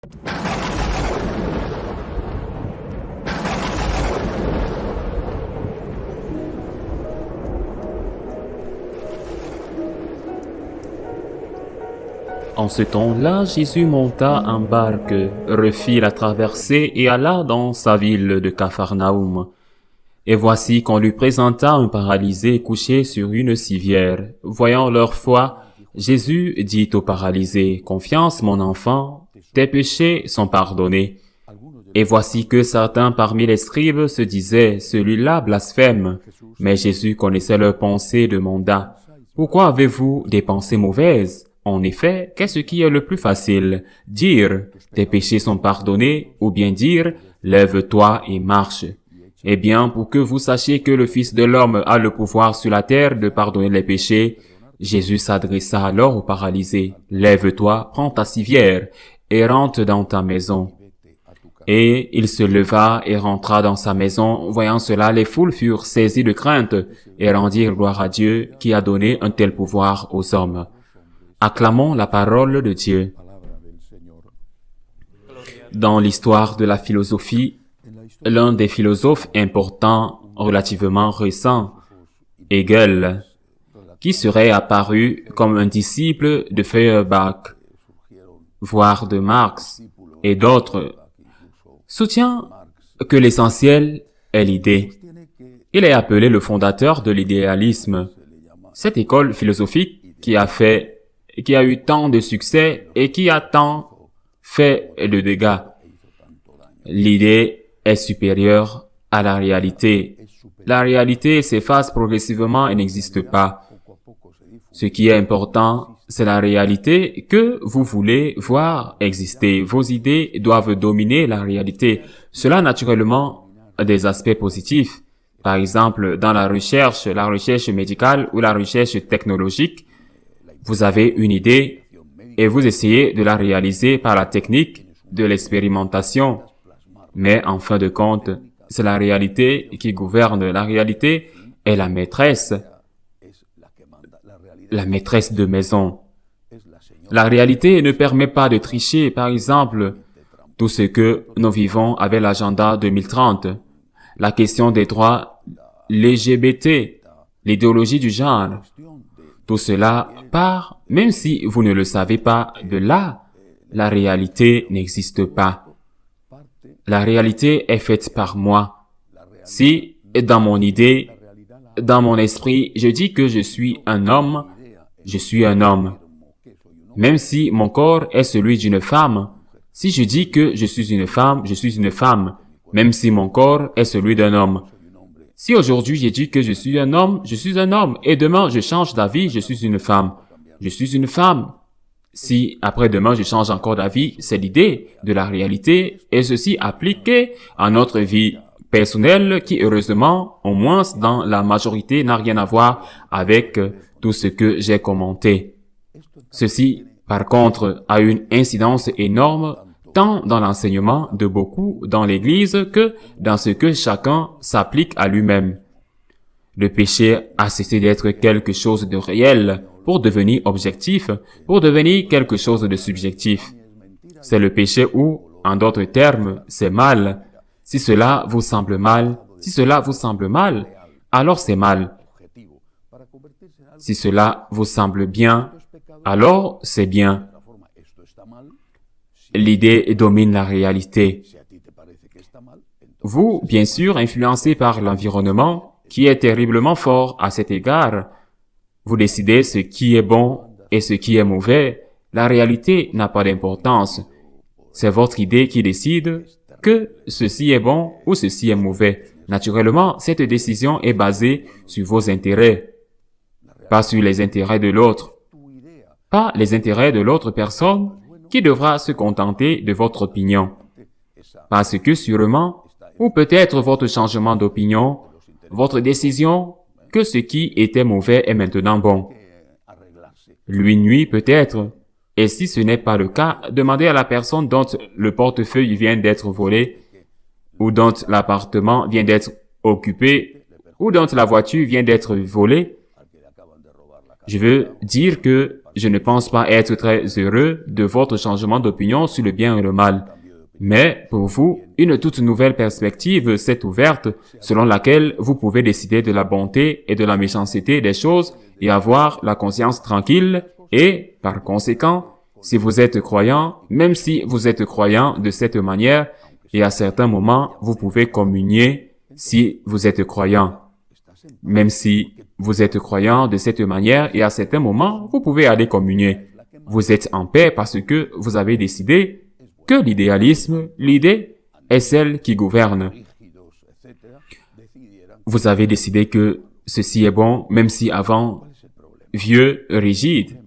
En ce temps-là, Jésus monta en barque, refit la traversée et alla dans sa ville de Capharnaüm. Et voici qu'on lui présenta un paralysé couché sur une civière. Voyant leur foi, Jésus dit au paralysé, « Confiance, mon enfant, tes péchés sont pardonnés. » Et voici que certains parmi les scribes se disaient, « Celui-là blasphème. » Mais Jésus connaissait leurs pensées, demanda, « Pourquoi avez-vous des pensées mauvaises? En effet, qu'est-ce qui est le plus facile? Dire, tes péchés sont pardonnés, ou bien dire, lève-toi et marche. Eh bien, pour que vous sachiez que le Fils de l'homme a le pouvoir sur la terre de pardonner les péchés, Jésus s'adressa alors au paralysé. Lève-toi, prends ta civière, et rentre dans ta maison. Et il se leva et rentra dans sa maison. Voyant cela, les foules furent saisies de crainte et rendirent gloire à Dieu qui a donné un tel pouvoir aux hommes. Acclamons la parole de Dieu. Dans l'histoire de la philosophie, l'un des philosophes importants relativement récents, Hegel, qui serait apparu comme un disciple de Feuerbach, voire de Marx et d'autres, soutient que l'essentiel est l'idée. Il est appelé le fondateur de l'idéalisme. Cette école philosophique qui a eu tant de succès et qui a tant fait de dégâts. L'idée est supérieure à la réalité. La réalité s'efface progressivement et n'existe pas. Ce qui est important, c'est la réalité que vous voulez voir exister. Vos idées doivent dominer la réalité. Cela, naturellement, a des aspects positifs. Par exemple, dans la recherche médicale ou la recherche technologique, vous avez une idée et vous essayez de la réaliser par la technique de l'expérimentation. Mais en fin de compte, c'est la réalité qui gouverne. La réalité est la maîtresse de maison. La réalité ne permet pas de tricher. Par exemple, tout ce que nous vivons avec l'agenda 2030, la question des droits LGBT, l'idéologie du genre, tout cela part, même si vous ne le savez pas, de là, la réalité n'existe pas. La réalité est faite par moi. Si, dans mon idée, dans mon esprit, je dis que je suis un homme, je suis un homme. Même si mon corps est celui d'une femme, si je dis que je suis une femme, je suis une femme, même si mon corps est celui d'un homme. Si aujourd'hui j'ai dit que je suis un homme, je suis un homme, et demain je change d'avis, je suis une femme. Je suis une femme. Si après-demain je change encore d'avis, c'est l'idée de la réalité, et ceci appliqué à notre vie personnelle qui, heureusement, au moins dans la majorité, n'a rien à voir avec tout ce que j'ai commenté. Ceci, par contre, a une incidence énorme tant dans l'enseignement de beaucoup dans l'Église que dans ce que chacun s'applique à lui-même. Le péché a cessé d'être quelque chose de réel pour devenir objectif, pour devenir quelque chose de subjectif. C'est le péché où, en d'autres termes, c'est mal. Si cela vous semble mal, alors c'est mal. Si cela vous semble bien, alors c'est bien. L'idée domine la réalité. Vous, bien sûr, influencé par l'environnement, qui est terriblement fort à cet égard, vous décidez ce qui est bon et ce qui est mauvais. La réalité n'a pas d'importance. C'est votre idée qui décide que ceci est bon ou ceci est mauvais. Naturellement, cette décision est basée sur vos intérêts, pas sur les intérêts de l'autre, pas les intérêts de l'autre personne qui devra se contenter de votre opinion. Parce que sûrement, ou peut-être votre changement d'opinion, votre décision que ce qui était mauvais est maintenant bon, lui nuit peut-être. Et si ce n'est pas le cas, demandez à la personne dont le portefeuille vient d'être volé, ou dont l'appartement vient d'être occupé, ou dont la voiture vient d'être volée, Je veux dire que je ne pense pas être très heureux de votre changement d'opinion sur le bien et le mal. Mais pour vous, une toute nouvelle perspective s'est ouverte selon laquelle vous pouvez décider de la bonté et de la méchanceté des choses et avoir la conscience tranquille et, par conséquent, si vous êtes croyant, même si vous êtes croyant de cette manière, et à certains moments, vous pouvez communier si vous êtes croyant. Même si vous êtes croyant de cette manière, et à certains moments, vous pouvez aller communier. Vous êtes en paix parce que vous avez décidé que l'idéalisme, l'idée, est celle qui gouverne. Vous avez décidé que ceci est bon, même si avant, vieux, rigide,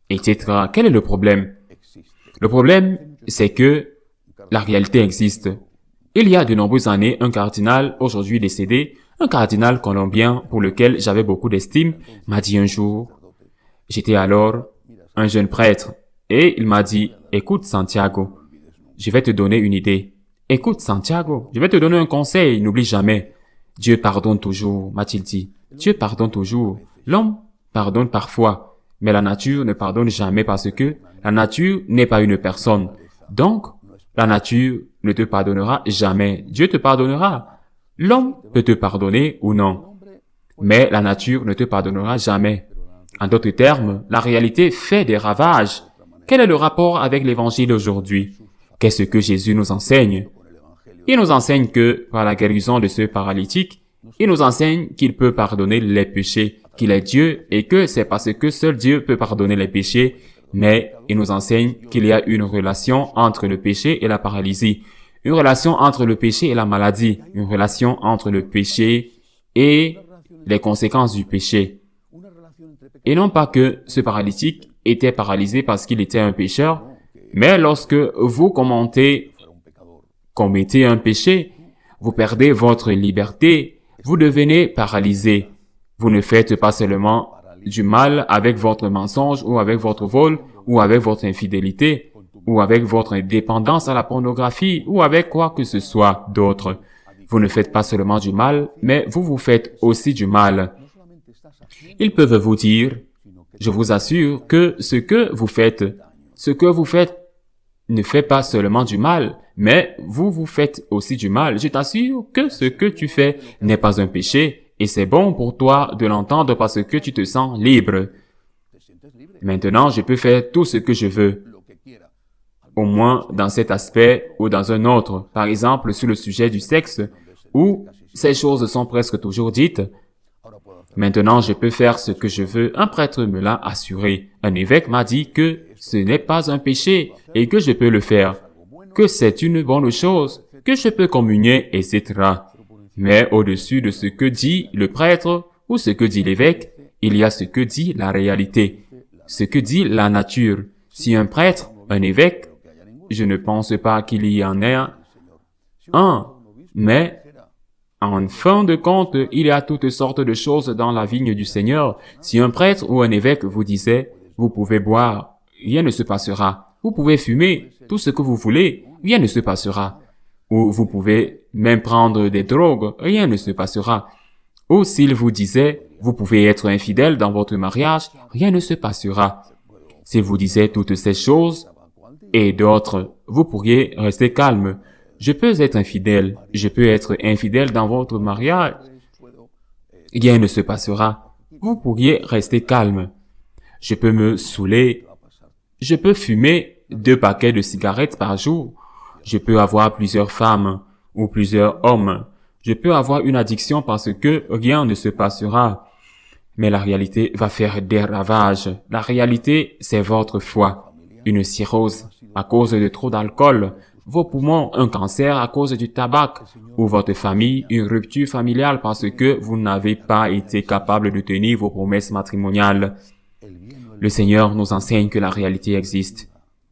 etc. Quel est le problème? Le problème, c'est que la réalité existe. Il y a de nombreuses années, un cardinal, aujourd'hui décédé, un cardinal colombien pour lequel j'avais beaucoup d'estime, m'a dit un jour, j'étais alors un jeune prêtre, et il m'a dit, écoute Santiago, je vais te donner une idée. Écoute Santiago, je vais te donner un conseil, n'oublie jamais. Dieu pardonne toujours, m'a-t-il dit. Dieu pardonne toujours. L'homme pardonne parfois, mais la nature ne pardonne jamais parce que la nature n'est pas une personne. Donc, la nature ne te pardonnera jamais. Dieu te pardonnera. L'homme peut te pardonner ou non, mais la nature ne te pardonnera jamais. En d'autres termes, la réalité fait des ravages. Quel est le rapport avec l'évangile aujourd'hui? Qu'est-ce que Jésus nous enseigne? Il nous enseigne que, par la guérison de ce paralytique, il nous enseigne qu'il peut pardonner les péchés, qu'il est Dieu et que c'est parce que seul Dieu peut pardonner les péchés, mais il nous enseigne qu'il y a une relation entre le péché et la paralysie, une relation entre le péché et la maladie, une relation entre le péché et les conséquences du péché. Et non pas que ce paralytique était paralysé parce qu'il était un pécheur, mais lorsque vous commettez un péché, vous perdez votre liberté, vous devenez paralysé. Vous ne faites pas seulement du mal avec votre mensonge ou avec votre vol ou avec votre infidélité ou avec votre dépendance à la pornographie ou avec quoi que ce soit d'autre. Vous ne faites pas seulement du mal, mais vous vous faites aussi du mal. Ils peuvent vous dire, je vous assure que ce que vous faites ne fait pas seulement du mal, mais vous vous faites aussi du mal. Je t'assure que ce que tu fais n'est pas un péché et c'est bon pour toi de l'entendre parce que tu te sens libre. Maintenant, je peux faire tout ce que je veux, au moins dans cet aspect ou dans un autre. Par exemple, sur le sujet du sexe, où ces choses sont presque toujours dites. Maintenant, je peux faire ce que je veux. Un prêtre me l'a assuré. Un évêque m'a dit que ce n'est pas un péché et que je peux le faire, que c'est une bonne chose, que je peux communier, etc. Mais au-dessus de ce que dit le prêtre ou ce que dit l'évêque, il y a ce que dit la réalité, ce que dit la nature. Si un prêtre, un évêque, je ne pense pas qu'il y en ait un, mais en fin de compte, il y a toutes sortes de choses dans la vigne du Seigneur. Si un prêtre ou un évêque vous disait, vous pouvez boire, rien ne se passera. Vous pouvez fumer, tout ce que vous voulez, rien ne se passera. Ou vous pouvez même prendre des drogues, rien ne se passera. Ou s'il vous disait, vous pouvez être infidèle dans votre mariage, rien ne se passera. S'il vous disait toutes ces choses et d'autres, vous pourriez rester calme. Je peux être infidèle, je peux être infidèle dans votre mariage. Rien ne se passera. Vous pourriez rester calme. Je peux me saouler. Je peux fumer 2 paquets de cigarettes par jour. Je peux avoir plusieurs femmes ou plusieurs hommes. Je peux avoir une addiction parce que rien ne se passera. Mais la réalité va faire des ravages. La réalité, c'est votre foi. Une cirrhose à cause de trop d'alcool. Vos poumons, un cancer à cause du tabac, ou votre famille, une rupture familiale parce que vous n'avez pas été capable de tenir vos promesses matrimoniales. Le Seigneur nous enseigne que la réalité existe,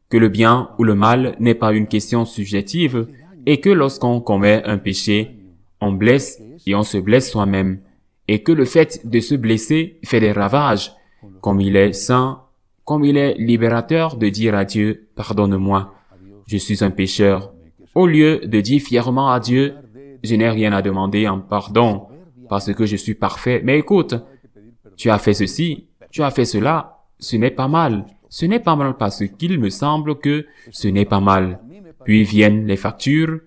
que le bien ou le mal n'est pas une question subjective et que lorsqu'on commet un péché, on blesse et on se blesse soi-même et que le fait de se blesser fait des ravages, comme il est saint, comme il est libérateur de dire à Dieu, pardonne-moi. Je suis un pécheur. Au lieu de dire fièrement à Dieu, je n'ai rien à demander en pardon, parce que je suis parfait. Mais écoute, tu as fait ceci, tu as fait cela, ce n'est pas mal. Ce n'est pas mal parce qu'il me semble que ce n'est pas mal. Puis viennent les factures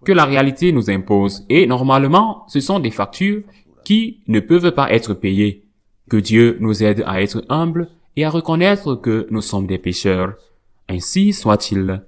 que la réalité nous impose. Et normalement, ce sont des factures qui ne peuvent pas être payées. Que Dieu nous aide à être humbles et à reconnaître que nous sommes des pécheurs. Ainsi soit-il.